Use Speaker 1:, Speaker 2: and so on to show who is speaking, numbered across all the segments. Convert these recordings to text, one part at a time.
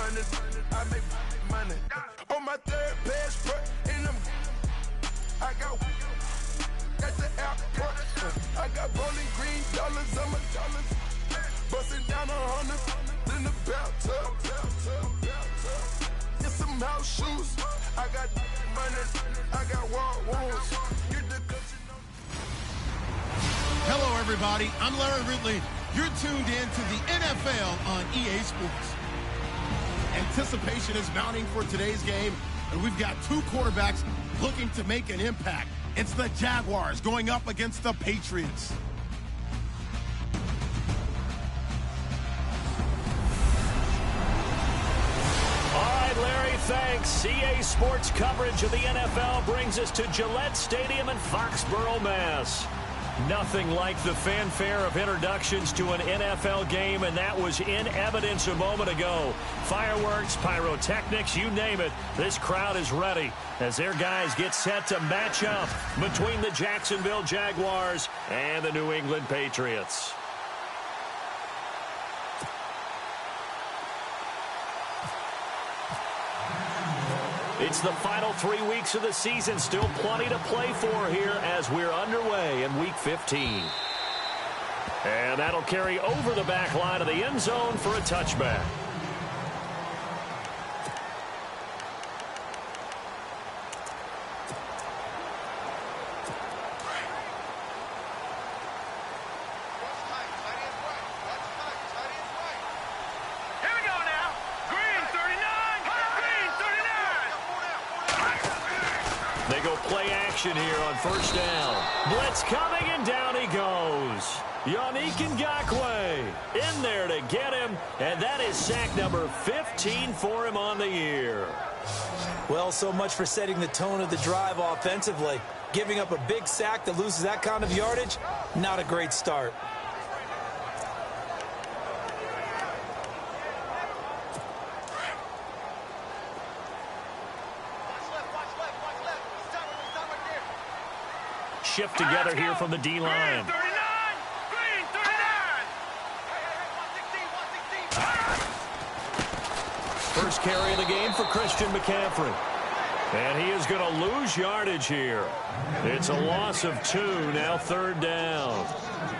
Speaker 1: money, I make money. On my third passport, and I got at the airport. I got rolling green dollars on my dollars. Busting down 100 in the bathtub. Get some house shoes. I got money. I got war wounds. Get the country.
Speaker 2: Hello, everybody. I'm Larry Ridley. You're tuned in to the NFL on EA Sports. Anticipation is mounting for today's game, and we've got two quarterbacks looking to make an impact. It's the Jaguars going up against the Patriots.
Speaker 3: All right, Larry, thanks. EA Sports coverage of the NFL brings us to Gillette Stadium in Foxborough, Mass. Nothing like the fanfare of introductions to an NFL game, and that was in evidence a moment ago. Fireworks, pyrotechnics, you name it. This crowd is ready as their guys get set to match up between the Jacksonville Jaguars and the New England Patriots. It's the final 3 weeks of the season. Still plenty to play for here as we're underway in Week 15. And that'll carry over the back line of the end zone for a touchback. They go play action here on first down. Blitz coming, and down he goes. Yannick Ngakoue in there to get him, and that is sack number 15 for him on the year.
Speaker 4: Well, so much for setting the tone of the drive offensively. Giving up a big sack that loses that kind of yardage, not a great start.
Speaker 3: Shift together here from the D-line. First carry of the game for Christian McCaffrey. And he is going to lose yardage here. It's a loss of 2, now third down.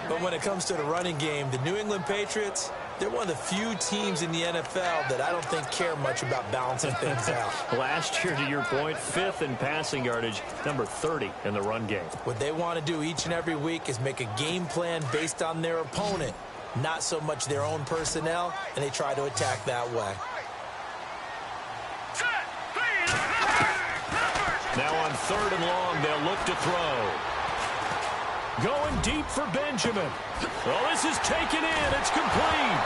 Speaker 4: But when it comes to the running game, the New England Patriots, they're one of the few teams in the NFL that I don't think care much about balancing things out.
Speaker 3: Last year, to your point, 5th in passing yardage, number 30 in the run game.
Speaker 4: What they want to do each and every week is make a game plan based on their opponent, not so much their own personnel, and they try to attack that way.
Speaker 3: Now on third and long, they'll look to throw. Going deep for Benjamin. Well, this is taken in. It's complete.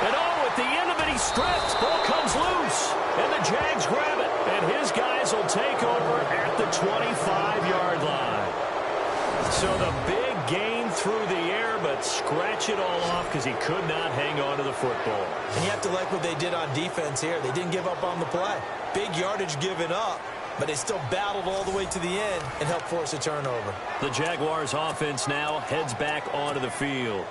Speaker 3: And oh, at the end of it, he stripped. Ball comes loose. And the Jags grab it. And his guys will take over at the 25-yard line. So the big gain through the air, but scratch it all off because he could not hang on to the football.
Speaker 4: And you have to like what they did on defense here. They didn't give up on the play. Big yardage given up, but they still battled all the way to the end and helped force a turnover.
Speaker 3: The Jaguars offense now heads back onto the field.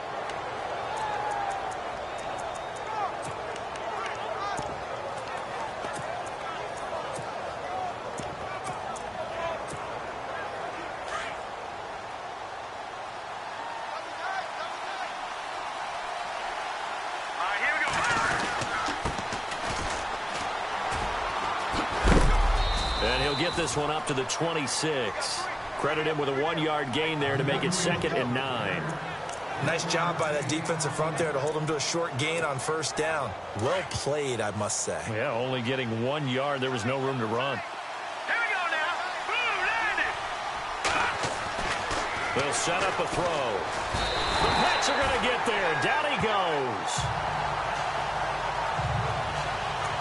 Speaker 3: Get this one up to the 26. Credit him with a 1-yard gain there to make it 2nd and 9.
Speaker 4: Nice job by that defensive front there to hold him to a short gain on first down. Well played, I must say.
Speaker 3: Yeah, only getting 1 yard. There was no room to run.
Speaker 5: Here we go now. Boom, landed.
Speaker 3: They'll set up a throw. The Pats are going to get there. Down he goes.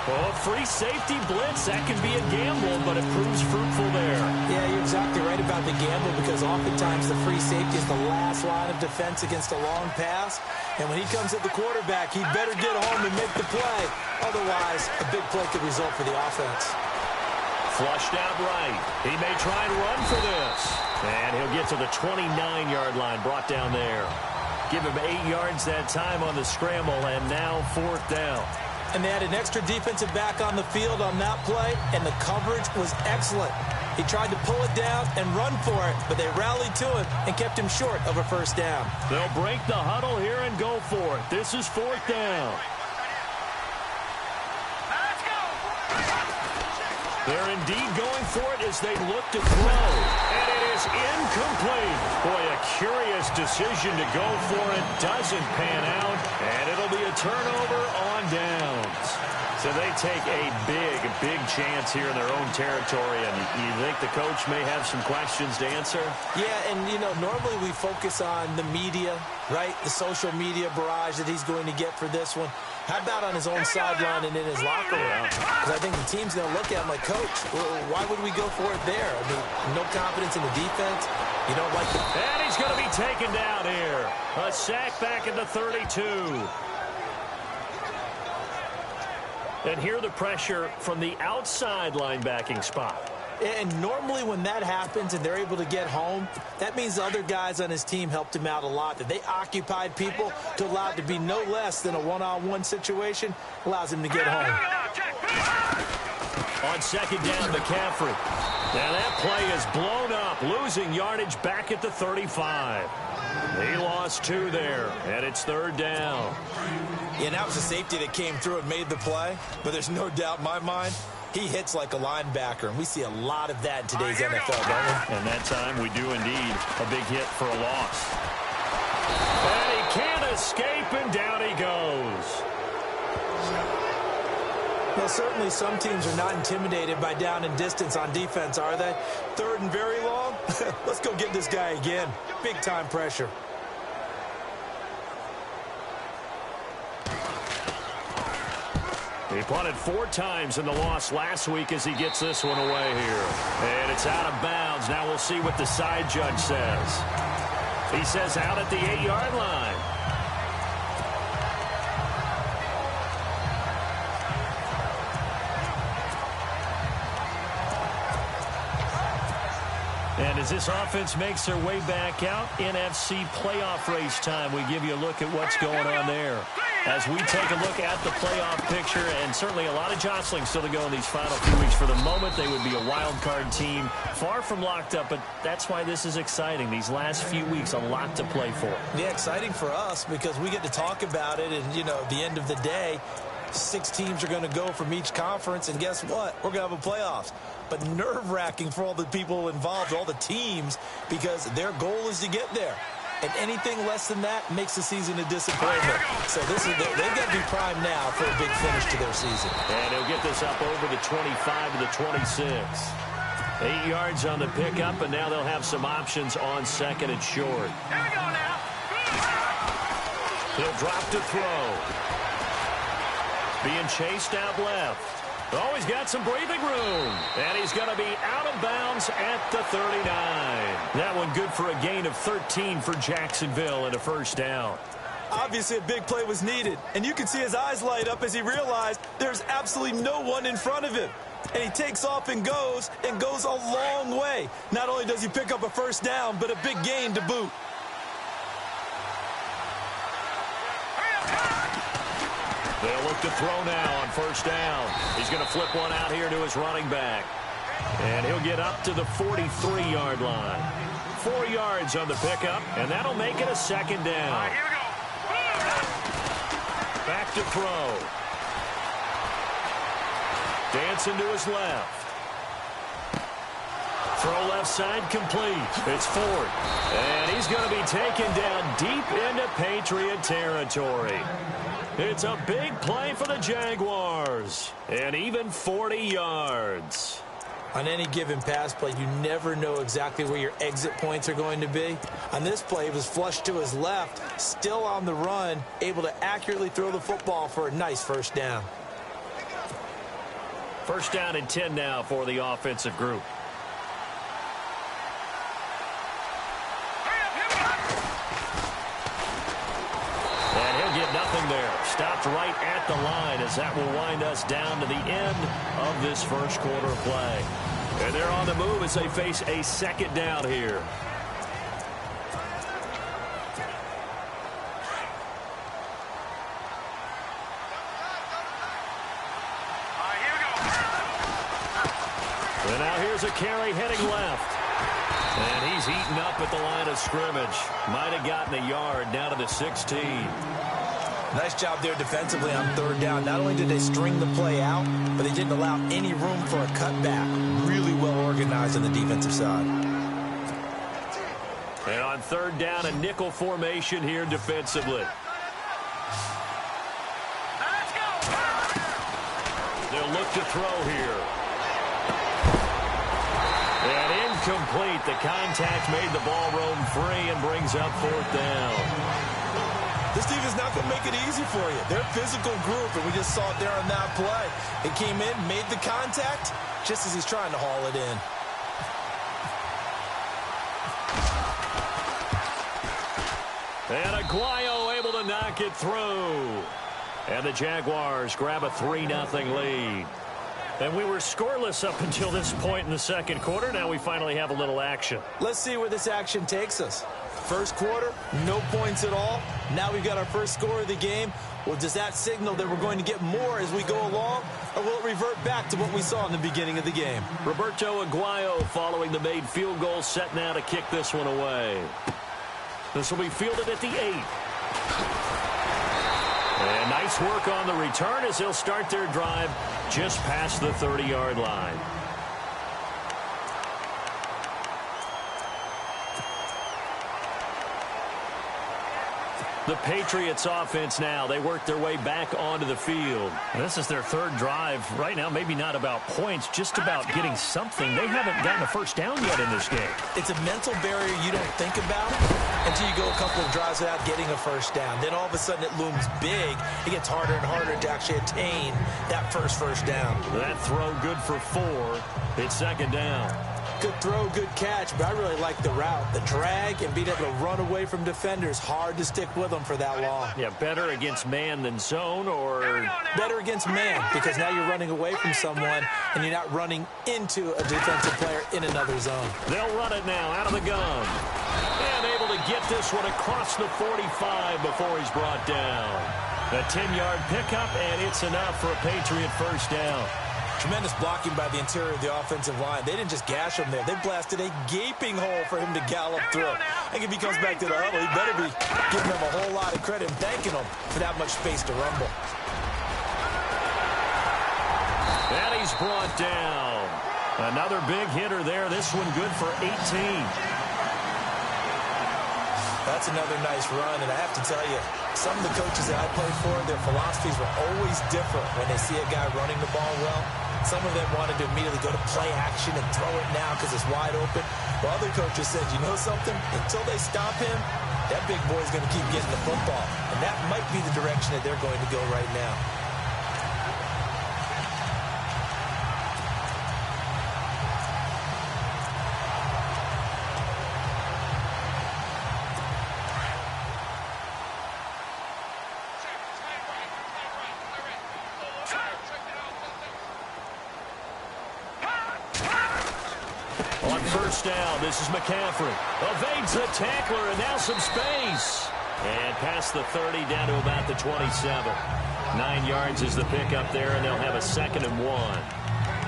Speaker 3: Oh, free safety blitz. That can be a gamble, but it proves fruitful there.
Speaker 4: Yeah, you're exactly right about the gamble because oftentimes the free safety is the last line of defense against a long pass. And when he comes at the quarterback, he better get home and make the play. Otherwise, a big play could result for the offense.
Speaker 3: Flushed out right. He may try and run for this. And he'll get to the 29-yard line, brought down there. Give him 8 yards that time on the scramble, and now 4th down.
Speaker 4: And they had an extra defensive back on the field on that play, and the coverage was excellent. He tried to pull it down and run for it, but they rallied to him and kept him short of a first down.
Speaker 3: They'll break the huddle here and go for it. This is fourth down.
Speaker 5: Let's go.
Speaker 3: They're indeed going for it as they look to throw. And it is incomplete. Boy, a curious decision to go for it. Doesn't pan out. And it'll be a turnover on downs. So they take a big chance here in their own territory. And you think the coach may have some questions to answer?
Speaker 4: Yeah, and, you know, normally we focus on the media, right? The social media barrage that he's going to get for this one. How about on his own sideline and in his locker room? Because I think the team's going to look at him like, Coach, why would we go for it there? I mean, no confidence in the defense. You don't like the...
Speaker 3: And he's going to be taken down here. A sack back at the 32. And here the pressure from the outside linebacking spot.
Speaker 4: And normally when that happens and they're able to get home, that means the other guys on his team helped him out a lot. That they occupied people to allow it to be no less than a one-on-one situation allows him to get home.
Speaker 3: On second down, McCaffrey. Now that play is blown up, losing yardage back at the 35. He lost 2 there, and it's third down.
Speaker 4: Yeah, and that was a safety that came through and made the play, but there's no doubt in my mind he hits like a linebacker, and we see a lot of that in today's NFL, don't we?
Speaker 3: And that time we do indeed a big hit for a loss. And he can't escape, and down he goes.
Speaker 4: Well, certainly some teams are not intimidated by down and distance on defense, are they? Third and very long? Let's go get this guy again. Big-time pressure.
Speaker 3: He punted 4 times in the loss last week as he gets this one away here. And it's out of bounds. Now we'll see what the side judge says. He says out at the 8-yard line. And as this offense makes their way back out, NFC playoff race time, we give you a look at what's going on there. As we take a look at the playoff picture, and certainly a lot of jostling still to go in these final few weeks. For the moment, they would be a wild card team, far from locked up, but that's why this is exciting. These last few weeks, a lot to play for.
Speaker 4: Yeah, exciting for us because we get to talk about it, and, you know, at the end of the day, 6 teams are going to go from each conference, and guess what? We're going to have a playoffs. But nerve-wracking for all the people involved, all the teams, because their goal is to get there. And anything less than that makes the season a disappointment. So they've got to be primed now for a big finish to their season.
Speaker 3: And he'll get this up over the 25 to the 26. 8 yards on the pickup, and now they'll have some options on second and short.
Speaker 5: Here we go now.
Speaker 3: He'll drop to throw. Being chased out left. Oh, he's got some breathing room. And he's going to be out of bounds at the 39. That one good for a gain of 13 for Jacksonville and a first down.
Speaker 4: Obviously, a big play was needed. And you can see his eyes light up as he realized there's absolutely no one in front of him. And he takes off and goes a long way. Not only does he pick up a first down, but a big gain to boot.
Speaker 3: They'll look to throw now on first down. He's going to flip one out here to his running back. And he'll get up to the 43-yard line. 4 yards on the pickup, and that'll make it a second down.
Speaker 5: All right, here we go.
Speaker 3: Back to throw. Dancing to his left. Throw left side complete. It's Ford. And he's going to be taken down deep into Patriot territory. It's a big play for the Jaguars. And even 40 yards.
Speaker 4: On any given pass play, you never know exactly where your exit points are going to be. On this play, it was flushed to his left, still on the run, able to accurately throw the football for a nice first down.
Speaker 3: First down and 10 now for the offensive group. And he'll get nothing there. Stopped right at the line as that will wind us down to the end of this first quarter of play. And they're on the move as they face a second down here. And now here's a carry heading left. And he's eaten up at the line of scrimmage. Might have gotten a yard down to the 16.
Speaker 4: Nice job there defensively on third down. Not only did they string the play out, but they didn't allow any room for a cutback. Really well organized on the defensive side.
Speaker 3: And on third down, a nickel formation here defensively.
Speaker 5: Let's go.
Speaker 3: They'll look to throw here. And incomplete. The contact made the ball roam free and brings up fourth down.
Speaker 4: This defense is not going to make it easy for you. They're a physical group, and we just saw it there on that play. It came in, made the contact, just as he's trying to haul it in.
Speaker 3: And Aguayo able to knock it through. And the Jaguars grab a 3-0 lead. And we were scoreless up until this point in the second quarter. Now we finally have a little action.
Speaker 4: Let's see where this action takes us. First quarter, no points at all. Now we've got our first score of the game. Well, does that signal that we're going to get more as we go along? Or will it revert back to what we saw in the beginning of the game?
Speaker 3: Roberto Aguayo following the made field goal, set now to kick this one away. This will be fielded at the 8. And nice work on the return as they'll start their drive just past the 30-yard line. The Patriots offense now. They work their way back onto the field. This is their third drive. Right now, maybe not about points, just about getting something. They haven't gotten a first down yet in this game.
Speaker 4: It's a mental barrier you don't think about until you go a couple of drives without getting a first down. Then all of a sudden it looms big. It gets harder and harder to actually attain that first down.
Speaker 3: That throw good for 4. It's second down.
Speaker 4: Good throw, good catch, but I really like the route. The drag and being able to run away from defenders. Hard to stick with them for that long.
Speaker 3: Yeah, better against man than zone, or
Speaker 4: better against man, because now you're running away from someone and you're not running into a defensive player in another zone.
Speaker 3: They'll run it now out of the gun. And able to get this one across the 45 before he's brought down. A 10-yard pickup, and it's enough for a Patriot first down.
Speaker 4: Tremendous blocking by the interior of the offensive line. They didn't just gash him there. They blasted a gaping hole for him to gallop through. I think if he comes back to the huddle, he better be giving them a whole lot of credit and thanking them for that much space to rumble.
Speaker 3: And he's brought down. Another big hitter there. This one good for 18.
Speaker 4: That's another nice run, and I have to tell you, some of the coaches that I played for, their philosophies were always different when they see a guy running the ball well. Some of them wanted to immediately go to play action and throw it now because it's wide open. While other coaches said, you know something? Until they stop him, that big boy's going to keep getting the football. And that might be the direction that they're going to go right now.
Speaker 3: Down. This is McCaffrey. Evades the tackler, and now some space. And past the 30, down to about the 27. 9 yards is the pickup there, and they'll have a 2nd and 1.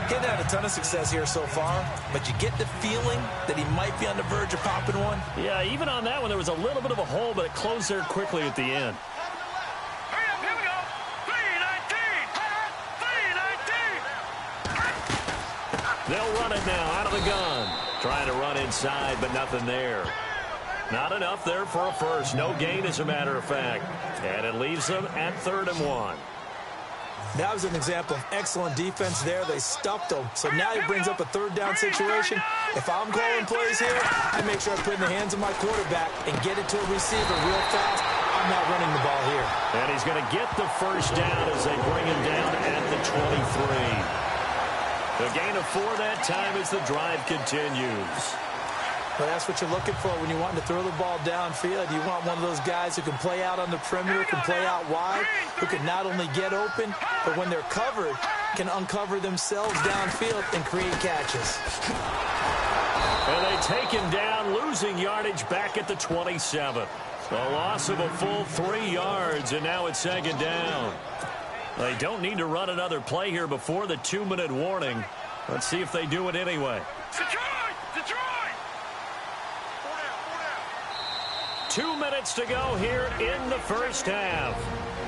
Speaker 4: Getting had a ton of success here so far, but you get the feeling that he might be on the verge of popping one.
Speaker 3: Yeah, even on that one, there was a little bit of a hole, but it closed there quickly at the end.
Speaker 5: Hurry up, here we go. 3-19.
Speaker 3: They'll run it now out of the gun. Trying to run inside, but nothing there. Not enough there for a first. No gain, as a matter of fact. And it leaves them at 3rd and 1.
Speaker 4: That was an example of excellent defense there. They stuffed them. So now he brings up a 3rd down situation. If I'm calling plays here, I make sure I put it in the hands of my quarterback and get it to a receiver real fast. I'm not running the ball here.
Speaker 3: And he's going to get the first down as they bring him down at the 23. The gain of 4 that time as the drive continues.
Speaker 4: Well, that's what you're looking for when you want to throw the ball downfield. You want one of those guys who can play out on the perimeter, can play out wide, who can not only get open, but when they're covered, can uncover themselves downfield and create catches.
Speaker 3: And they take him down, losing yardage back at the 27. A loss of a full 3 yards, and now it's 2nd down. They don't need to run another play here before the 2-minute warning. Let's see if they do it anyway.
Speaker 5: Detroit!
Speaker 3: 2 minutes to go here in the first half.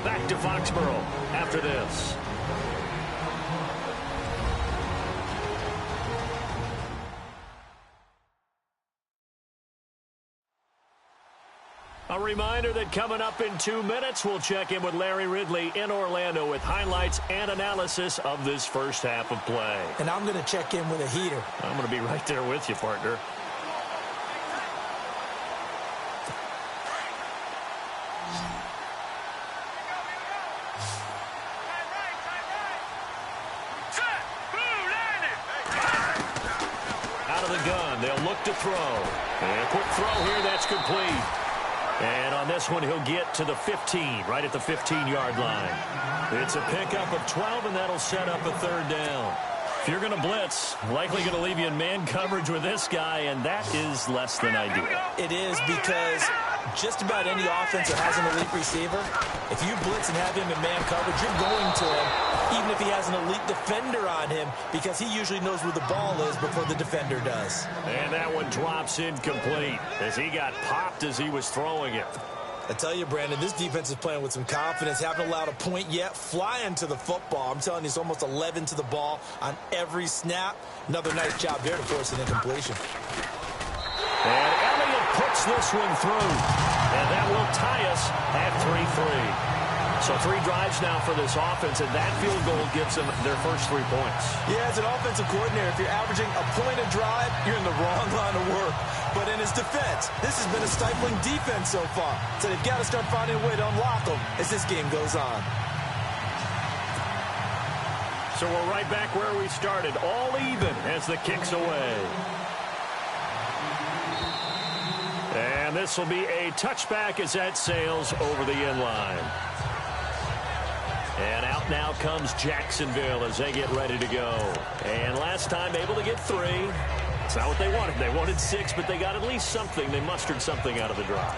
Speaker 3: Back to Foxborough after this. A reminder that coming up in 2 minutes, we'll check in with Larry Ridley in Orlando with highlights and analysis of this first half of play.
Speaker 4: And I'm going to check in with a heater.
Speaker 3: I'm going to be right there with you, partner. Out of the gun, they'll look to throw. And a quick throw here, that's complete. And on this one, he'll get to the 15, right at the 15-yard line. It's a pickup of 12, and that'll set up a third down. If you're going to blitz, likely going to leave you in man coverage with this guy, and that is less than ideal.
Speaker 4: It is, because just about any offense that has an elite receiver, if you blitz and have him in man coverage, you're going to him, even if he has an elite defender on him, because he usually knows where the ball is before the defender does.
Speaker 3: And that one drops incomplete as he got popped as he was throwing it.
Speaker 4: I tell you, Brandon, this defense is playing with some confidence. Haven't allowed a point yet. Flying to the football. I'm telling you, it's almost 11 to the ball on every snap. Another nice job there to force an incompletion.
Speaker 3: And Elliott puts this one through. And that will tie us at 3-3. So 3 drives now for this offense, and that field goal gives them their first 3 points.
Speaker 4: Yeah, as an offensive coordinator, if you're averaging a point a drive, you're in the wrong line of work. But in his defense, this has been a stifling defense so far. So they've got to start finding a way to unlock them as this game goes on.
Speaker 3: So we're right back where we started, all even as the kick's away. And this will be a touchback as that sails over the end line. And out now comes Jacksonville as they get ready to go. And last time able to get 3. It's not what they wanted. They wanted 6, but they got at least something. They mustered something out of the drive.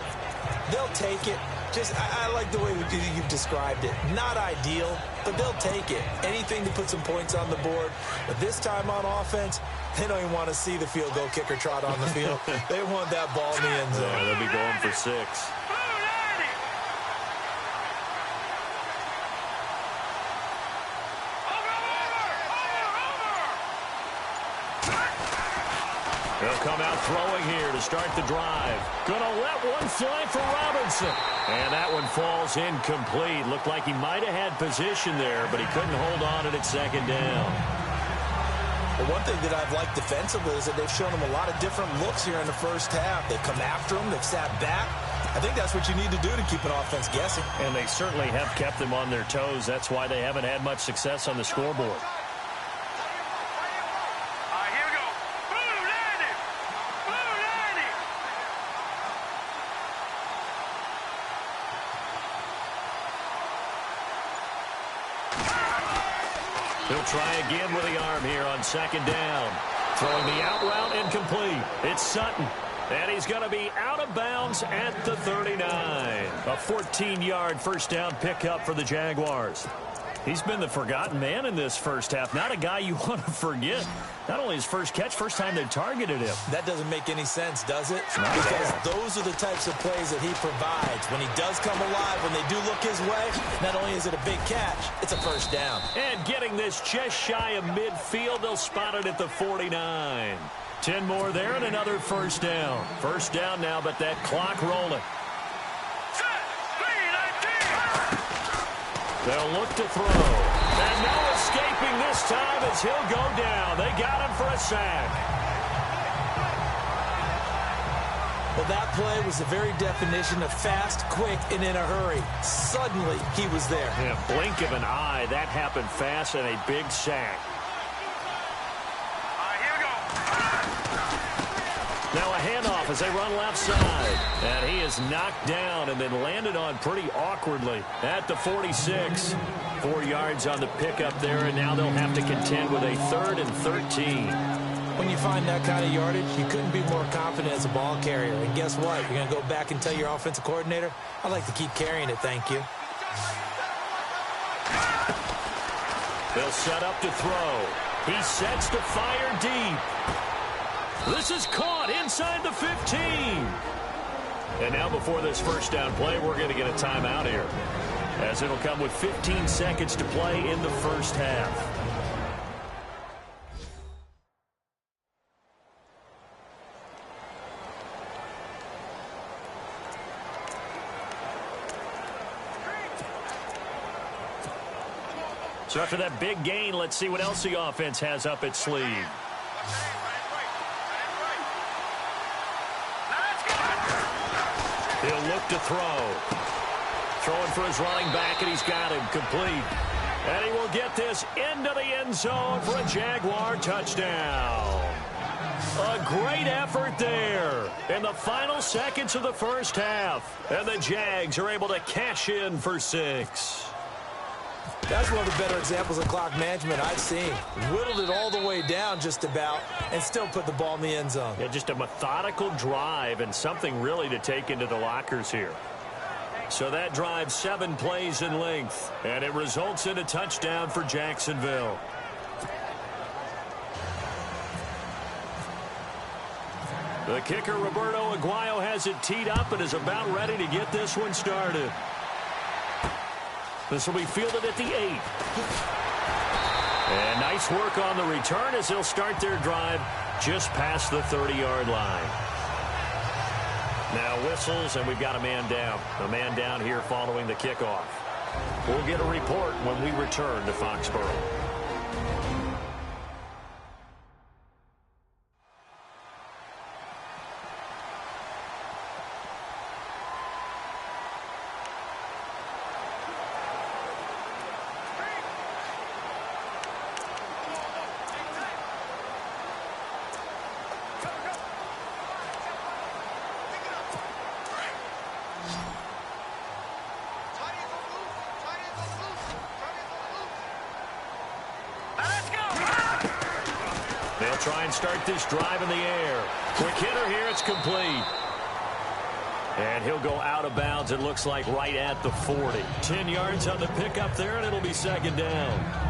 Speaker 4: They'll take it. I like the way you've described it. Not ideal, but they'll take it. Anything to put some points on the board. But this time on offense, they don't even want to see the field goal kicker trot on the field. They want that ball in the end zone.
Speaker 3: Yeah, they'll be going for 6. They'll come out throwing here to start the drive. Gonna let one fly for Robinson. And that one falls incomplete. Looked like he might have had position there, but he couldn't hold on at second down.
Speaker 4: Well, one thing that I've liked defensively is that they've shown him a lot of different looks here in the first half. They've come after him. They've sat back. I think that's what you need to do to keep an offense guessing.
Speaker 3: And they certainly have kept them on their toes. That's why they haven't had much success on the scoreboard. He'll try again with the arm here on second down. Throwing the out route incomplete. It's Sutton. And he's going to be out of bounds at the 39. A 14-yard first down pickup for the Jaguars. He's been the forgotten man in this first half. Not a guy you want to forget. Not only his first catch, first time they targeted him.
Speaker 4: That doesn't make any sense, does it? Because those are the types of plays that he provides. When he does come alive, when they do look his way, not only is it a big catch, it's a first down.
Speaker 3: And getting this just shy of midfield, they'll spot it at the 49. 10 more there and another first down. First down now, but that clock rolling. They'll look to throw. And no escaping this time as he'll go down. They got him for a sack.
Speaker 4: Well, that play was the very definition of fast, quick, and in a hurry. Suddenly, he was there.
Speaker 3: In a blink of an eye, that happened fast and a big sack. Now a handoff as they run left side. And he is knocked down and then landed on pretty awkwardly at the 46. 4 yards on the pickup there, and now they'll have to contend with a 3rd and 13.
Speaker 4: When you find that kind of yardage, you couldn't be more confident as a ball carrier. And guess what? You're going to go back and tell your offensive coordinator, I'd like to keep carrying it, thank you.
Speaker 3: They'll set up to throw. He sets to fire deep. This is caught inside the 15. And now before this first down play, we're going to get a timeout here, as it'll come with 15 seconds to play in the first half. So after that big gain, let's see what else the offense has up its sleeve. He'll look to throw. Throwing for his running back, and he's got him complete. And he will get this into the end zone for a Jaguar touchdown. A great effort there in the final seconds of the first half. And the Jags are able to cash in for 6.
Speaker 4: That's one of the better examples of clock management I've seen. Whittled it all the way down just about and still put the ball in the end zone.
Speaker 3: Yeah, just a methodical drive and something really to take into the lockers here. So that drive 7 plays in length, and it results in a touchdown for Jacksonville. The kicker, Roberto Aguayo, has it teed up and is about ready to get this one started. This will be fielded at the 8. And nice work on the return as they'll start their drive just past the 30-yard line. Now whistles, and we've got a man down. A man down here following the kickoff. We'll get a report when we return to Foxborough. They'll try and start this drive in the air. Quick hitter here, it's complete. And he'll go out of bounds, it looks like, right at the 40. 10 yards on the pickup there, and it'll be second down.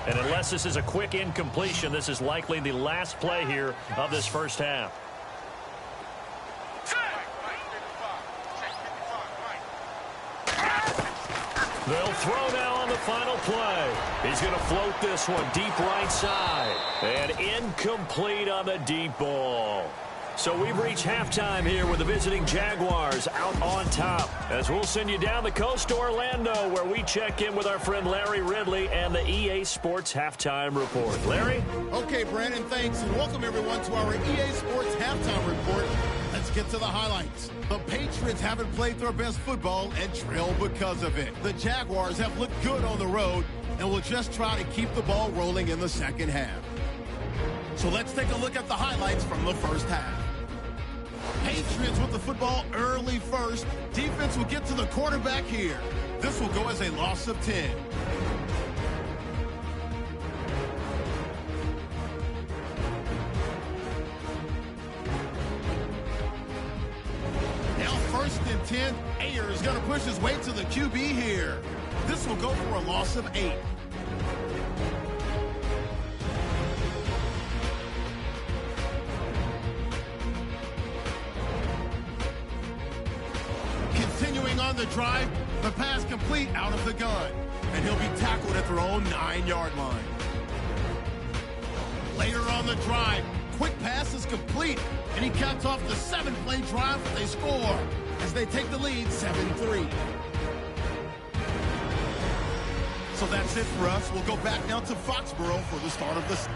Speaker 3: And unless this is a quick incompletion, this is likely the last play here of this first half. They'll throw now on the final play. He's going to float this one deep right side. And incomplete on the deep ball. So we've reached halftime here with the visiting Jaguars out on top, as we'll send you down the coast to Orlando, where we check in with our friend Larry Ridley and the EA Sports Halftime Report. Larry?
Speaker 2: Okay, Brandon, thanks, and welcome everyone to our EA Sports Halftime Report. Let's get to the highlights. The Patriots haven't played their best football and trail because of it. The Jaguars have looked good on the road and will just try to keep the ball rolling in the second half. So let's take a look at the highlights from the first half. Patriots with the football early first. Defense will get to the quarterback here. This will go as a loss of 10. Now first and 10. Ayer is going to push his way to the QB here. This will go for a loss of 8. Continuing on the drive, the pass complete out of the gun, and he'll be tackled at their own 9-yard line. Later on the drive, quick pass is complete, and he caps off the 7-play drive with a score as they take the lead 7-3. So that's it for us. We'll go back down to Foxborough for the start of the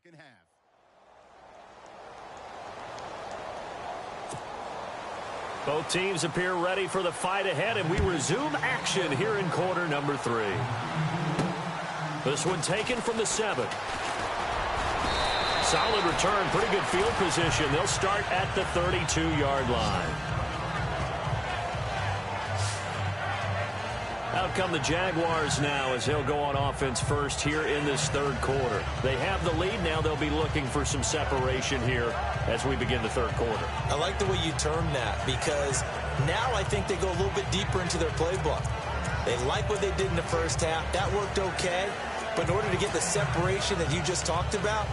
Speaker 2: second half.
Speaker 3: Both teams appear ready for the fight ahead, and we resume action here in quarter number 3. This one taken from the 7. Solid return, pretty good field position. They'll start at the 32-yard line. Out come the Jaguars now as they'll go on offense first here in this third quarter. They have the lead. Now they'll be looking for some separation here as we begin the third quarter.
Speaker 4: I like the way you term that because now I think they go a little bit deeper into their playbook. They like what they did in the first half. That worked okay. But in order to get the separation that you just talked about,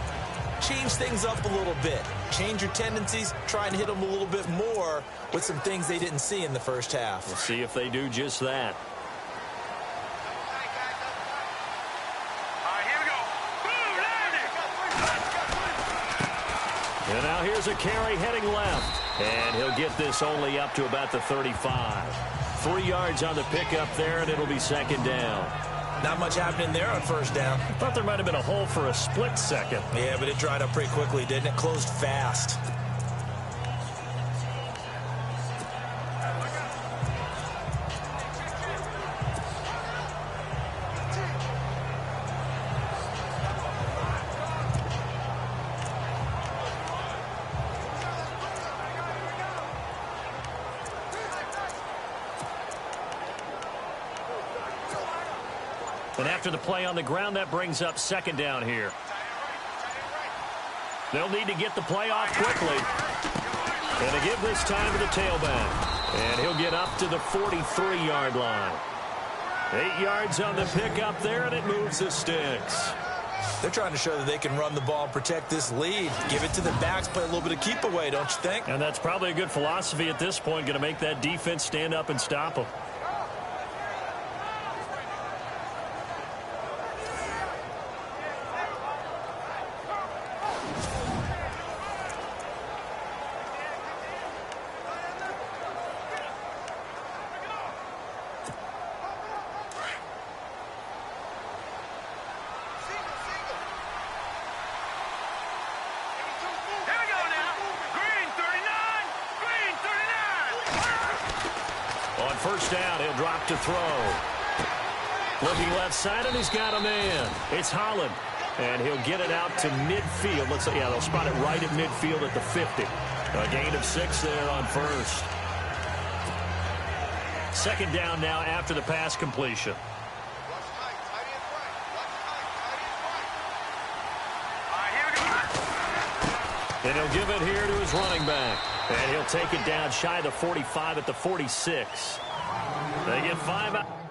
Speaker 4: change things up a little bit. Change your tendencies. Try and hit them a little bit more with some things they didn't see in the first half.
Speaker 3: We'll see if they do just that. And now here's a carry heading left. And he'll get this only up to about the 35. 3 yards on the pickup there, and it'll be second down.
Speaker 4: Not much happening there on first down.
Speaker 3: I thought there might have been a hole for a split second.
Speaker 4: Yeah, but it dried up pretty quickly, didn't it? Closed fast.
Speaker 3: And after the play on the ground, that brings up second down here. They'll need to get the play off quickly. And they give this time to the tailback. And he'll get up to the 43-yard line. 8 yards on the pickup there, and it moves the sticks.
Speaker 4: They're trying to show that they can run the ball, protect this lead. Give it to the backs, play a little bit of keep away, don't you think?
Speaker 3: And that's probably a good philosophy at this point, going to make that defense stand up and stop them. First down, he'll drop to throw. Looking left side, and he's got a man. It's Holland, and he'll get it out to midfield. Let's say, yeah, they'll spot it right at midfield at the 50. A gain of 6 there on first. Second down now after the pass completion. And he'll give it here to his running back. And he'll take it down shy of the 45 at the 46. They get 5 out.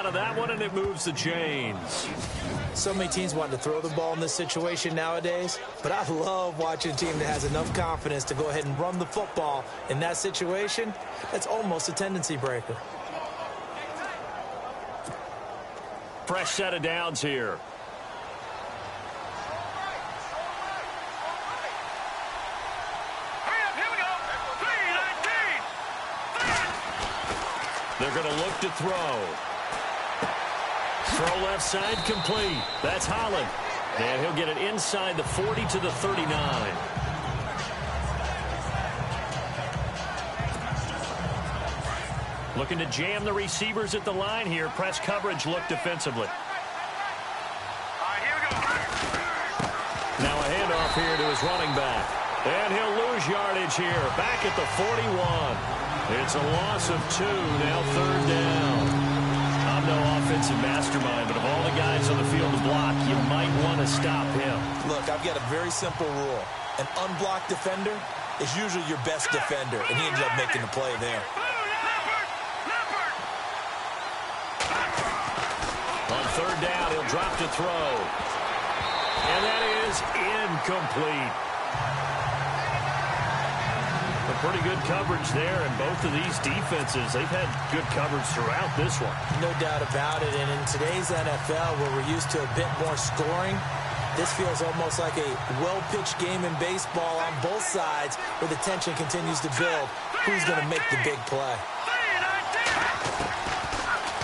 Speaker 3: out of that one, and it moves the chains.
Speaker 4: So many teams want to throw the ball in this situation nowadays, but I love watching a team that has enough confidence to go ahead and run the football in that situation. That's almost a tendency breaker.
Speaker 3: Fresh set of downs here. They're going to look to throw. Throw left side complete. That's Holland. And he'll get it inside the 40 to the 39. Looking to jam the receivers at the line here. Press coverage look defensively. Now a handoff here to his running back. And he'll lose yardage here. Back at the 41. It's a loss of 2. Now third down. I'm no offensive mastermind, but of all the guys on the field to block, you might want to stop him.
Speaker 4: Look, I've got a very simple rule. An unblocked defender is usually your best defender, and he ended up making the play there.
Speaker 3: On third down, he'll drop to throw. And that is incomplete. Pretty good coverage there, and both of these defenses, they've had good coverage throughout this one.
Speaker 4: No doubt about it, and in today's NFL, where we're used to a bit more scoring, this feels almost like a well-pitched game in baseball on both sides, where the tension continues to build. Who's going to make the big play?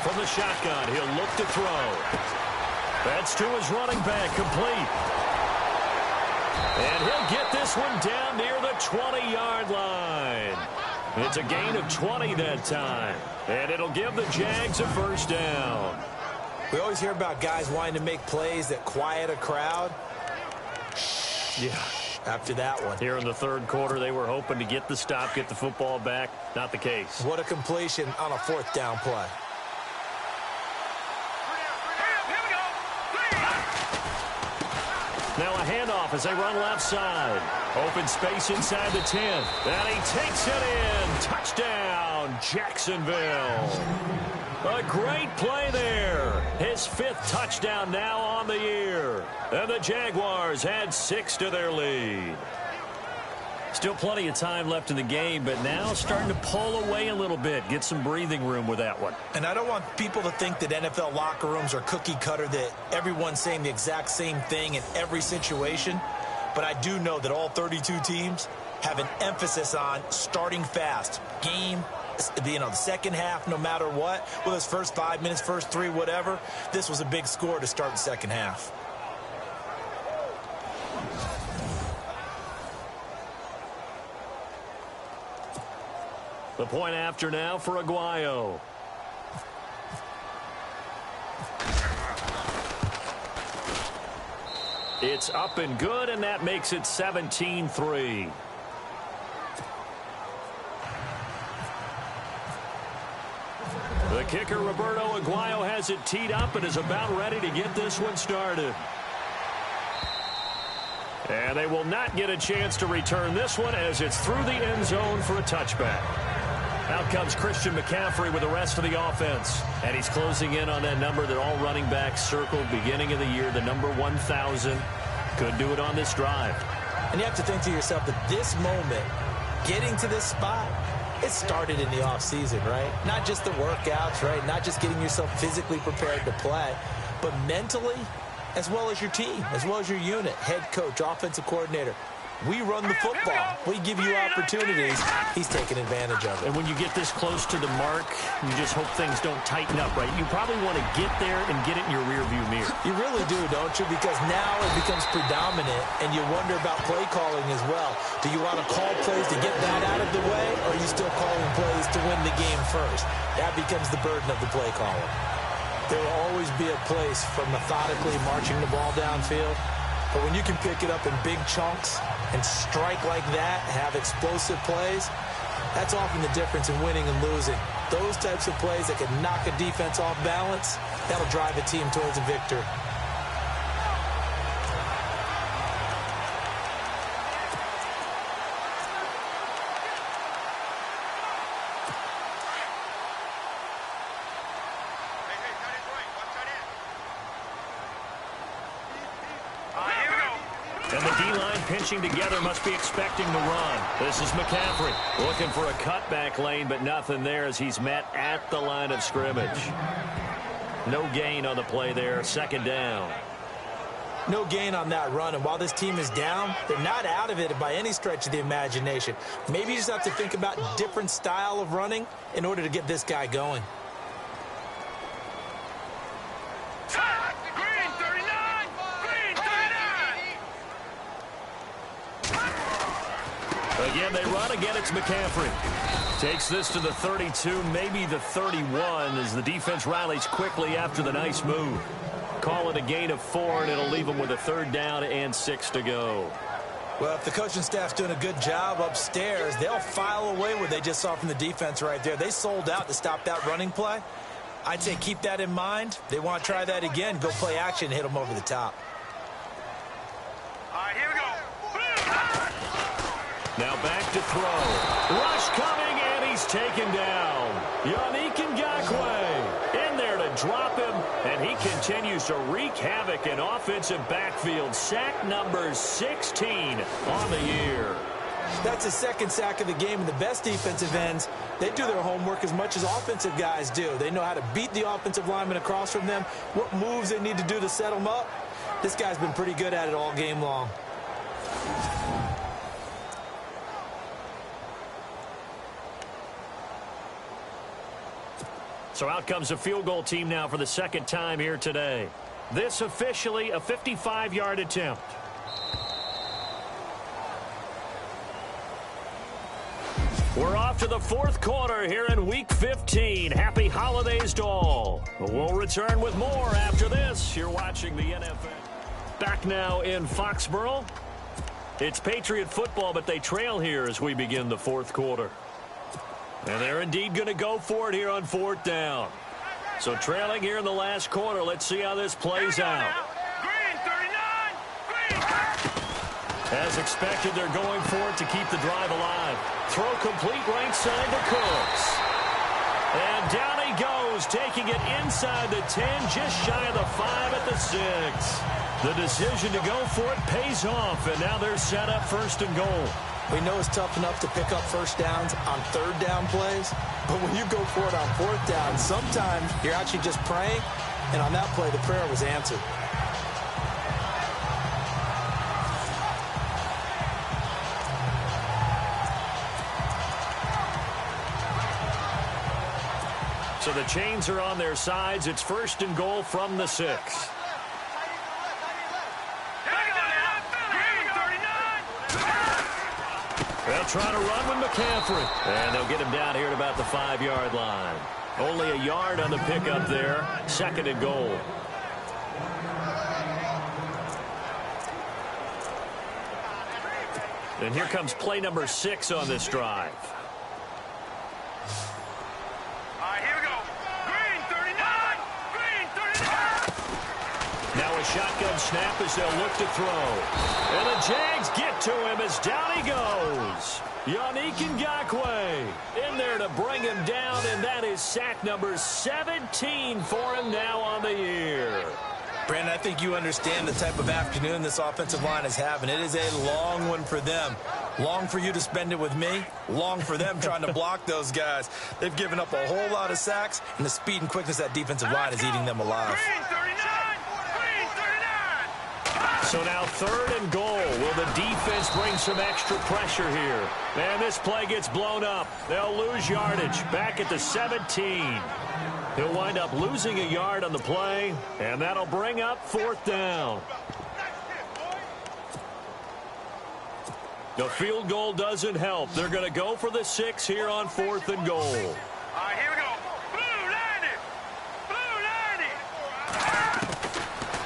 Speaker 3: From the shotgun, he'll look to throw. That's to his running back, complete. And he'll get this one down near the 20-yard line. It's a gain of 20 that time. And it'll give the Jags a first down.
Speaker 4: We always hear about guys wanting to make plays that quiet a crowd.
Speaker 3: Yeah.
Speaker 4: After that one.
Speaker 3: Here in the third quarter, they were hoping to get the stop, get the football back. Not the case.
Speaker 4: What a completion on a fourth down play.
Speaker 3: Now a handoff as they run left side. Open space inside the 10. And he takes it in. Touchdown, Jacksonville. A great play there. His 5th touchdown now on the year. And the Jaguars add 6 to their lead. Still plenty of time left in the game, but now starting to pull away a little bit. Get some breathing room with that one.
Speaker 4: And I don't want people to think that NFL locker rooms are cookie cutter, that everyone's saying the exact same thing in every situation. But I do know that all 32 teams have an emphasis on starting fast. Game, the second half, no matter what. Whether it's first 5 minutes, first 3, whatever. This was a big score to start the second half.
Speaker 3: The point after now for Aguayo. It's up and good, and that makes it 17-3. The kicker, Roberto Aguayo, has it teed up and is about ready to get this one started. And they will not get a chance to return this one as it's through the end zone for a touchback. Out comes Christian McCaffrey with the rest of the offense. And he's closing in on that number that all running backs circled beginning of the year, the number 1,000. Could do it on this drive.
Speaker 4: And you have to think to yourself that this moment, getting to this spot, it started in the offseason, right? Not just the workouts, right? Not just getting yourself physically prepared to play, but mentally, as well as your team, as well as your unit, head coach, offensive coordinator. We run the football. We give you opportunities. He's taking advantage of it.
Speaker 3: And when you get this close to the mark, you just hope things don't tighten up, right? You probably want to get there and get it in your rearview mirror.
Speaker 4: You really do, don't you? Because now it becomes predominant, and you wonder about play calling as well. Do you want to call plays to get that out of the way, or are you still calling plays to win the game first? That becomes the burden of the play caller. There will always be a place for methodically marching the ball downfield. But when you can pick it up in big chunks and strike like that, have explosive plays, that's often the difference in winning and losing. Those types of plays that can knock a defense off balance, that'll drive a team towards a victory.
Speaker 3: D-line pinching together, must be expecting the run. This is McCaffrey looking for a cutback lane, but nothing there as he's met at the line of scrimmage. No gain on the play there, second down.
Speaker 4: No gain on that run, and while this team is down, they're not out of it by any stretch of the imagination. Maybe you just have to think about different style of running in order to get this guy going.
Speaker 5: Green 39! Green 39!
Speaker 3: Again, they run. Again, it's McCaffrey. Takes this to the 32, maybe the 31, as the defense rallies quickly after the nice move. Call it a gain of 4, and it'll leave them with a third down and 6 to go.
Speaker 4: Well, if the coaching staff's doing a good job upstairs, they'll file away what they just saw from the defense right there. They sold out to stop that running play. I'd say keep that in mind. They want to try that again, go play action, hit them over the top.
Speaker 5: All right, here we go.
Speaker 3: Now back to throw. Rush coming, and he's taken down. Yannick Ngakoue in there to drop him, and he continues to wreak havoc in offensive backfield. Sack number 16 on the year.
Speaker 4: That's his second sack of the game, and the best defensive ends, they do their homework as much as offensive guys do. They know how to beat the offensive lineman across from them, what moves they need to do to set them up. This guy's been pretty good at it all game long.
Speaker 3: So out comes a field goal team now for the second time here today. This officially a 55-yard attempt. We're off to the fourth quarter here in Week 15. Happy holidays to all. We'll return with more after this. You're watching the NFL. Back now in Foxborough. It's Patriot football, but they trail here as we begin the fourth quarter. And they're indeed going to go for it here on fourth down. So trailing here in the last quarter. Let's see how this plays out.
Speaker 5: Green 39! Green!
Speaker 3: As expected, they're going for it to keep the drive alive. Throw complete right side to Cooks. And down he goes, taking it inside the 10, just shy of the 5 at the 6. The decision to go for it pays off, and now they're set up first and goal.
Speaker 4: We know it's tough enough to pick up first downs on third down plays, but when you go for it on fourth down, sometimes you're actually just praying, and on that play, the prayer was answered.
Speaker 3: So the chains are on their sides. It's first and goal from the 6. They'll try to run with McCaffrey. And they'll get him down here at about the 5-yard line. Only a yard on the pickup there. Second and goal. And here comes play number 6 on this drive.
Speaker 5: All right, here we go. Green 39! Green 39!
Speaker 3: Now a shotgun snap as they'll look to throw. And the Jags get to him as down he goes. Yannick Ngakoue in there to bring him down, and that is sack number 17 for him now on the year.
Speaker 4: Brandon, I think you understand the type of afternoon this offensive line is having. It is a long one for them. Long for you to spend it with me. Long for them trying to block those guys. They've given up a whole lot of sacks, and the speed and quickness of that defensive line is eating them alive.
Speaker 5: Green 39! Green 39!
Speaker 3: So now third and goal. Will the defense bring some extra pressure here? And this play gets blown up. They'll lose yardage back at the 17. He'll wind up losing a yard on the play, and that'll bring up fourth down. The field goal doesn't help. They're going to go for the 6 here on fourth and goal.
Speaker 5: All right, here we go. Blue 90! Blue 90!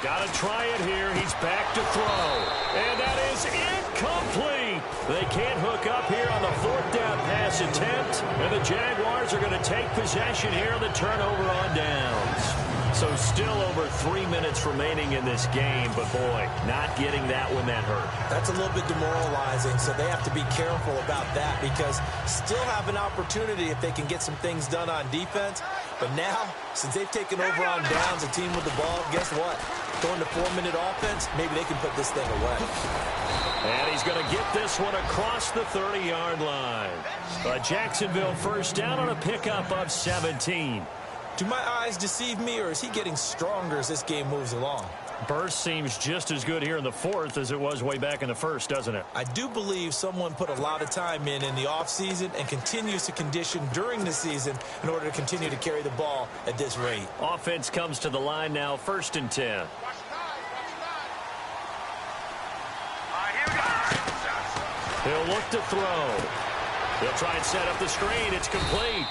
Speaker 3: Got to try it here. He's back to throw. And that is incomplete. They can't hook up here on the fourth down pass attempt. And the Jaguars are going to take possession here on the turnover on downs. So still over 3 minutes remaining in this game. But, boy, not getting that one that hurt.
Speaker 4: That's a little bit demoralizing, so they have to be careful about that because still have an opportunity if they can get some things done on defense. But now, since they've taken over on downs, a team with the ball, guess what? Throwing the 4-minute offense, maybe they can put this thing away.
Speaker 3: And he's going to get this one across the 30-yard line. A Jacksonville first down on a pickup of 17.
Speaker 4: Do my eyes deceive me, or is he getting stronger as this game moves along?
Speaker 3: Burst seems just as good here in the fourth as it was way back in the first, doesn't it?
Speaker 4: I do believe someone put a lot of time in the offseason and continues to condition during the season in order to continue to carry the ball at this rate.
Speaker 3: Offense comes to the line now, 1st and 10.
Speaker 5: Here we go.
Speaker 3: He'll look to throw. He'll try and set up the screen. It's complete.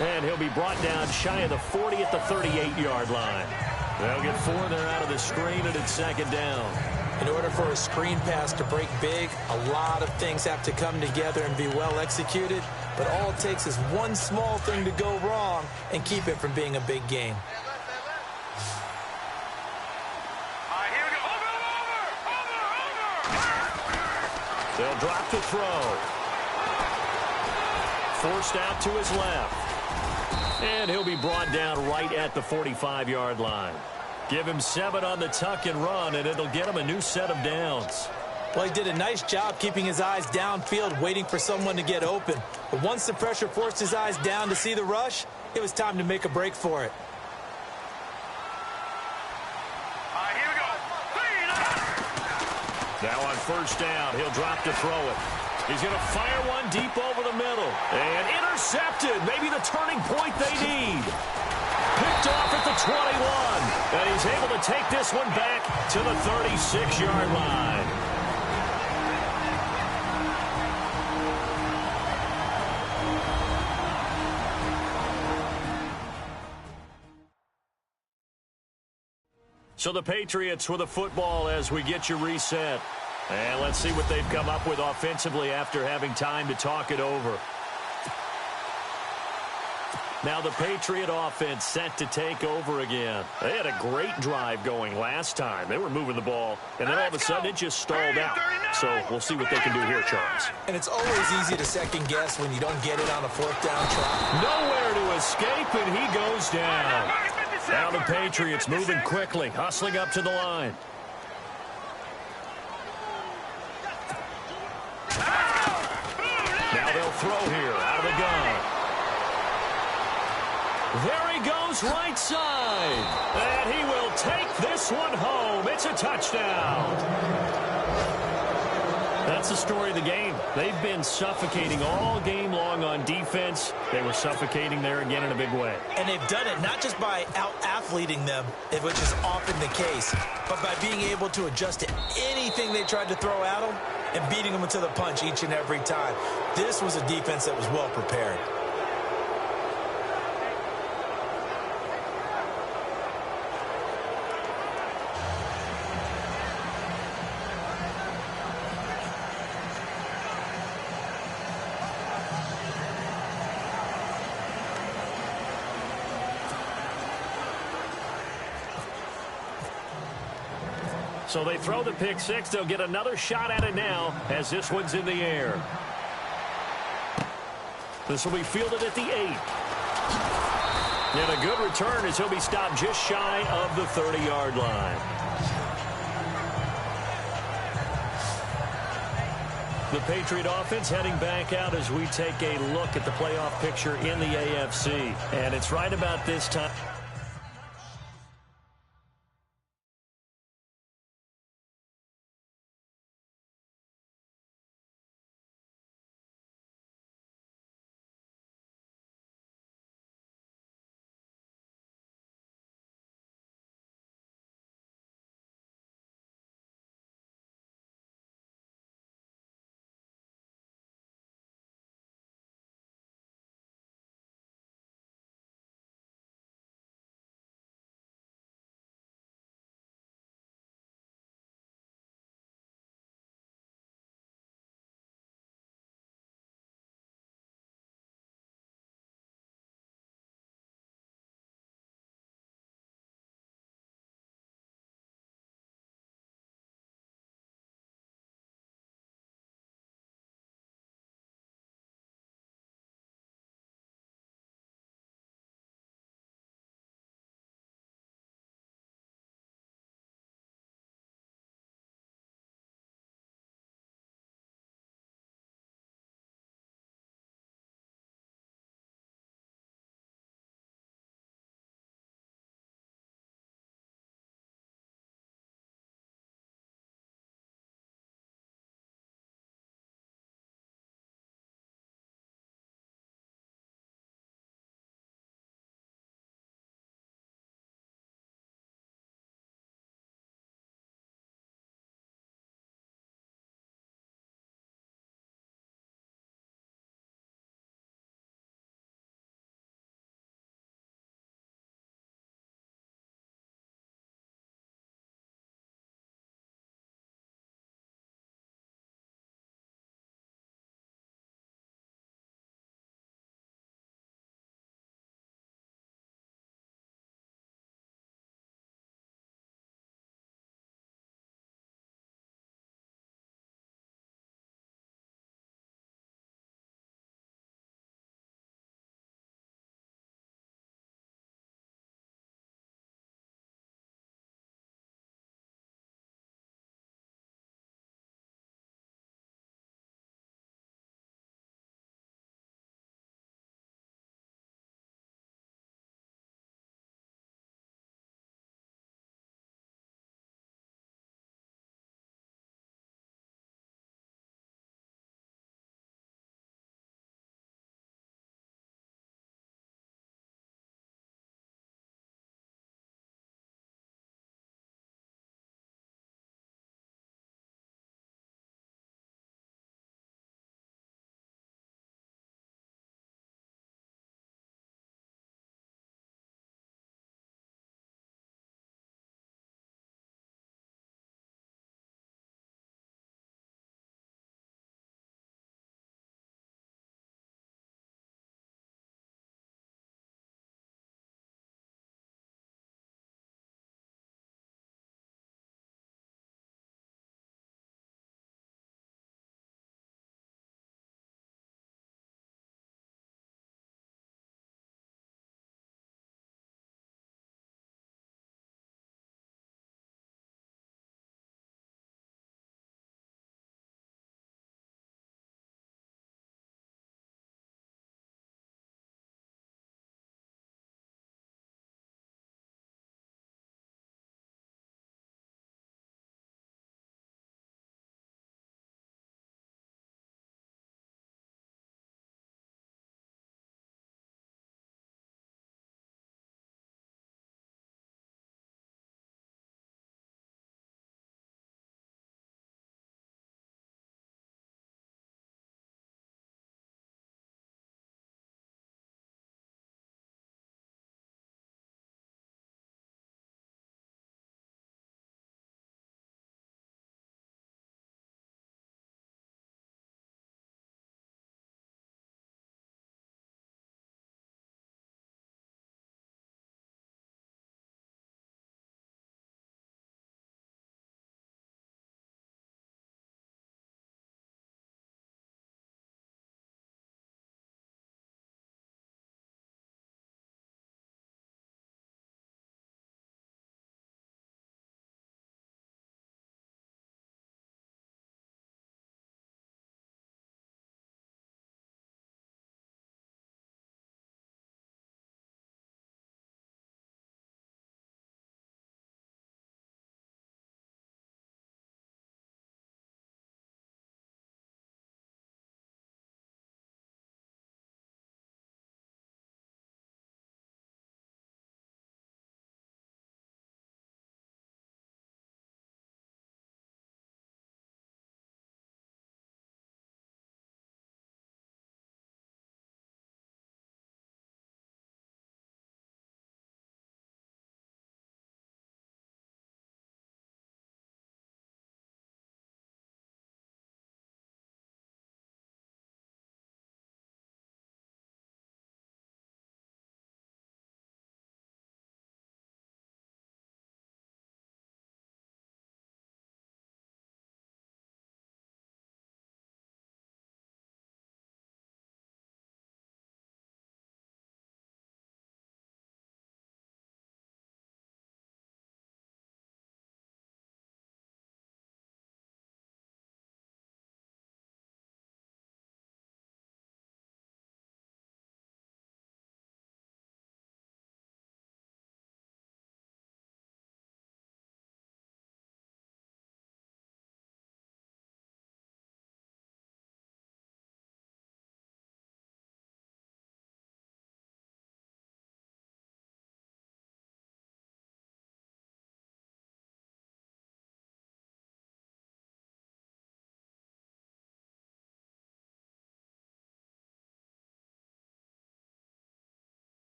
Speaker 3: And he'll be brought down shy of the 40 at the 38-yard line. They'll get 4 there out of the screen, and it's 2nd down.
Speaker 4: In order for a screen pass to break big, a lot of things have to come together and be well executed. But all it takes is one small thing to go wrong and keep it from being a big game.
Speaker 5: Here we go. Over.
Speaker 3: They'll drop to throw. Forced out to his left. And he'll be brought down right at the 45-yard line. Give him 7 on the tuck and run, and it'll get him a new set of downs.
Speaker 4: Well, he did a nice job keeping his eyes downfield, waiting for someone to get open. But once the pressure forced his eyes down to see the rush, it was time to make a break for it.
Speaker 5: Here we go.
Speaker 3: Now on 1st down, he'll drop to throw it. He's going to fire one deep over the middle. And intercepted. Maybe the turning point they need. Picked off at the 21. And he's able to take this one back to the 36-yard line. So the Patriots with the football as we get you reset. And let's see what they've come up with offensively after having time to talk it over. Now the Patriot offense set to take over again. They had a great drive going last time. They were moving the ball, and then all of a sudden it just stalled out. So we'll see what they can do here, Charles.
Speaker 4: And it's always easy to second guess when you don't get it on a 4th down try.
Speaker 3: Nowhere to escape, and he goes down. Now the Patriots moving quickly, hustling up to the line. Now they'll throw here out of the gun. There he goes right side. And he will take this one home. It's a touchdown. That's the story of the game. They've been suffocating all game long on defense. They were suffocating there again in a big way.
Speaker 4: And they've done it not just by out-athleting them, which is often the case, but by being able to adjust to anything they tried to throw at them and beating them to the punch each and every time. This was a defense that was well prepared.
Speaker 3: So they throw the pick six. They'll get another shot at it now as this one's in the air. This will be fielded at the 8. And a good return as he'll be stopped just shy of the 30-yard line. The Patriot offense heading back out as we take a look at the playoff picture in the AFC. And it's right about this time.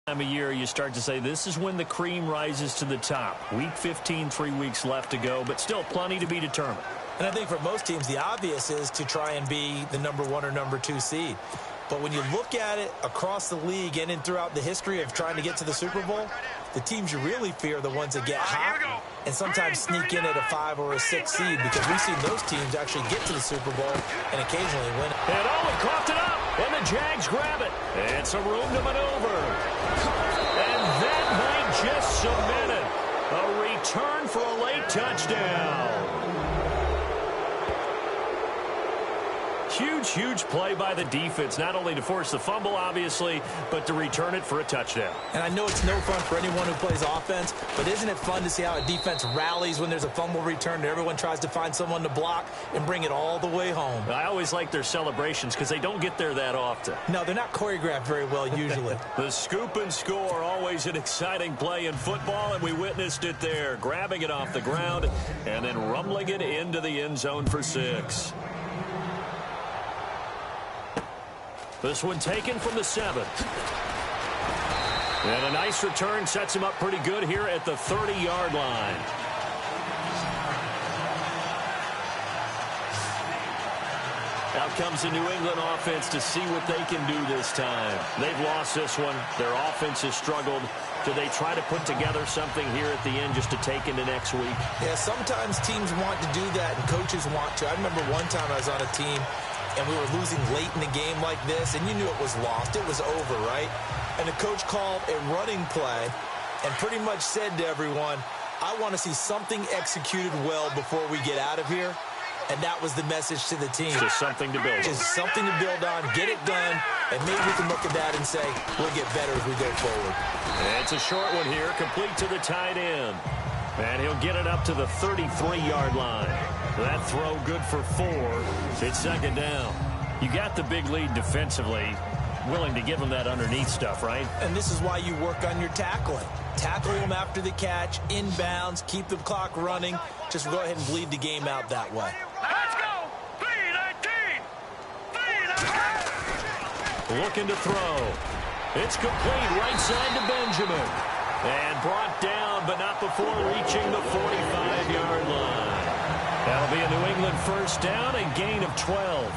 Speaker 3: Time of year you start to say this is when the cream rises to the top. Week 15, 3 weeks left to go, but still plenty to be determined.
Speaker 4: And I think for most teams, the obvious is to try and be the number 1 or number 2 seed. But when you look at it across the league and throughout the history of trying to get to the Super Bowl, the teams you really fear are the ones that get hot and sometimes sneak in at a 5 or a 6 seed, because we've seen those teams actually get to the Super Bowl and occasionally win it.
Speaker 3: And Owen coughed it up, and the Jags grab it. It's a room to maneuver. And that might just cement it. A return for a late touchdown. Huge play by the defense, not only to force the fumble, obviously, but to return it for a touchdown.
Speaker 4: And I know it's no fun for anyone who plays offense, but isn't it fun to see how a defense rallies when there's a fumble return and everyone tries to find someone to block and bring it all the way home?
Speaker 3: I always like their celebrations because they don't get there that often.
Speaker 4: No, they're not choreographed very well usually.
Speaker 3: The scoop and score, always an exciting play in football, and we witnessed it there, grabbing it off the ground and then rumbling it into the end zone for 6. This one taken from the 7. And a nice return sets him up pretty good here at the 30-yard line. Out comes the New England offense to see what they can do this time. They've lost this one. Their offense has struggled. Do they try to put together something here at the end just to take into next week?
Speaker 4: Yeah, sometimes teams want to do that and coaches want to. I remember one time I was on a team and we were losing late in the game like this, and you knew it was lost. It was over, right? And the coach called a running play and pretty much said to everyone, I want to see something executed well before we get out of here. And that was the message to the team.
Speaker 3: Just something to build on.
Speaker 4: Just something to build on, get it done, and maybe we can look at that and say, we'll get better as we go forward.
Speaker 3: It's a short one here, complete to the tight end. And he'll get it up to the 33-yard line. That throw good for 4. It's second down. You got the big lead defensively. Willing to give them that underneath stuff, right?
Speaker 4: And this is why you work on your tackling. Tackle them after the catch, inbounds, keep the clock running. Just go ahead and bleed the game out that way.
Speaker 5: Let's go! 3-19! 3-19!
Speaker 3: Looking to throw. It's complete right side to Benjamin. And brought down, but not before reaching the 45-yard line. That'll be a New England first down and gain of 12.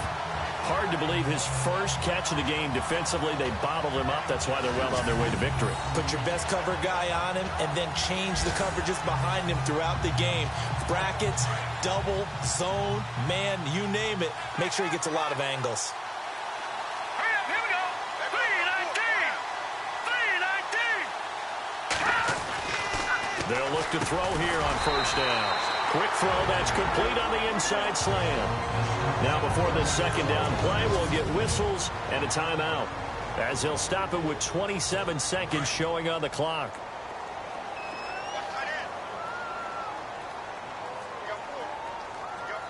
Speaker 3: Hard to believe his first catch of the game defensively. They bottled him up. That's why they're well on their way to victory.
Speaker 4: Put your best cover guy on him and then change the coverages behind him throughout the game. Brackets, double, zone, man, you name it. Make sure he gets a lot of angles.
Speaker 5: Hurry up, here we go! 3-19! 3-19!
Speaker 3: They'll look to throw here on first down. Quick throw, that's complete on the inside slam. Now before this second down play, we'll get whistles and a timeout, as they'll stop it with 27 seconds showing on the clock.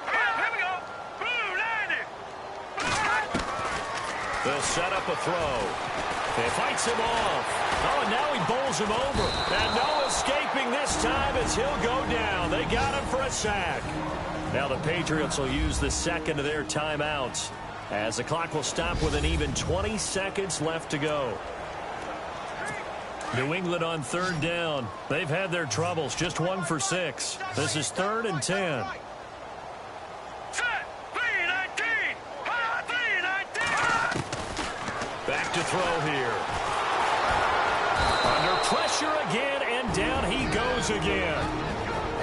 Speaker 5: Here we go! Blue 90!
Speaker 3: They'll set up a throw. It fights him off. Oh, and now he bowls him over. And no escaping this time as he'll go down. They got him for a sack. Now the Patriots will use the second of their timeouts, as the clock will stop with an even 20 seconds left to go. New England on third down. They've had their troubles. Just 1 for 6. This is 3rd and 10.
Speaker 5: Set! 3-19! 3-19!
Speaker 3: Back to throw here. Under pressure again, and down he goes again.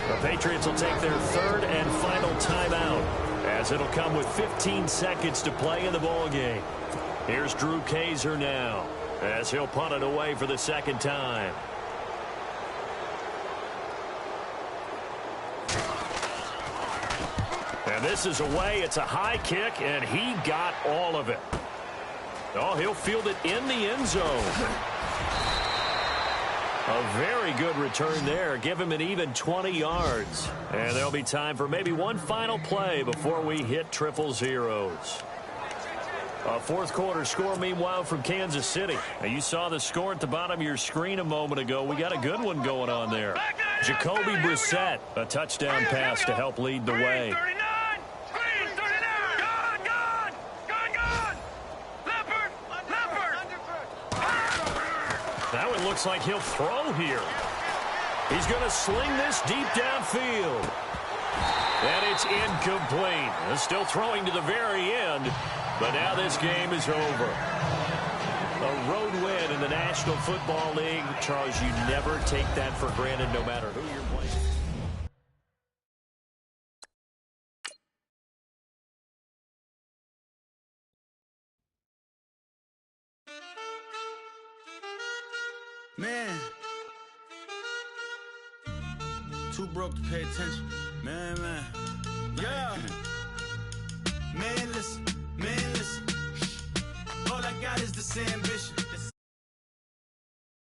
Speaker 3: The Patriots will take their 3rd and final timeout, as it'll come with 15 seconds to play in the ballgame. Here's Drew Kaiser now, as he'll punt it away for the second time. And this is away. It's a high kick, and he got all of it. Oh, he'll field it in the end zone. A very good return there. Give him an even 20 yards. And there'll be time for maybe one final play before we hit triple zeros. A fourth quarter score, meanwhile, from Kansas City. Now, you saw the score at the bottom of your screen a moment ago. We got a good one going on there. Jacoby Brissett, a touchdown pass to help lead the way.
Speaker 5: Green 39! Gone! Leopard!
Speaker 3: That one looks like he'll throw here. He's going to sling this deep downfield. And it's incomplete. Still throwing to the very end, but now this game is over. A road win in the National Football League. Charles, you never take that for granted no matter who you're playing.
Speaker 6: Man, too broke to pay attention. Man. Yeah. Man, listen. All I got is this ambition.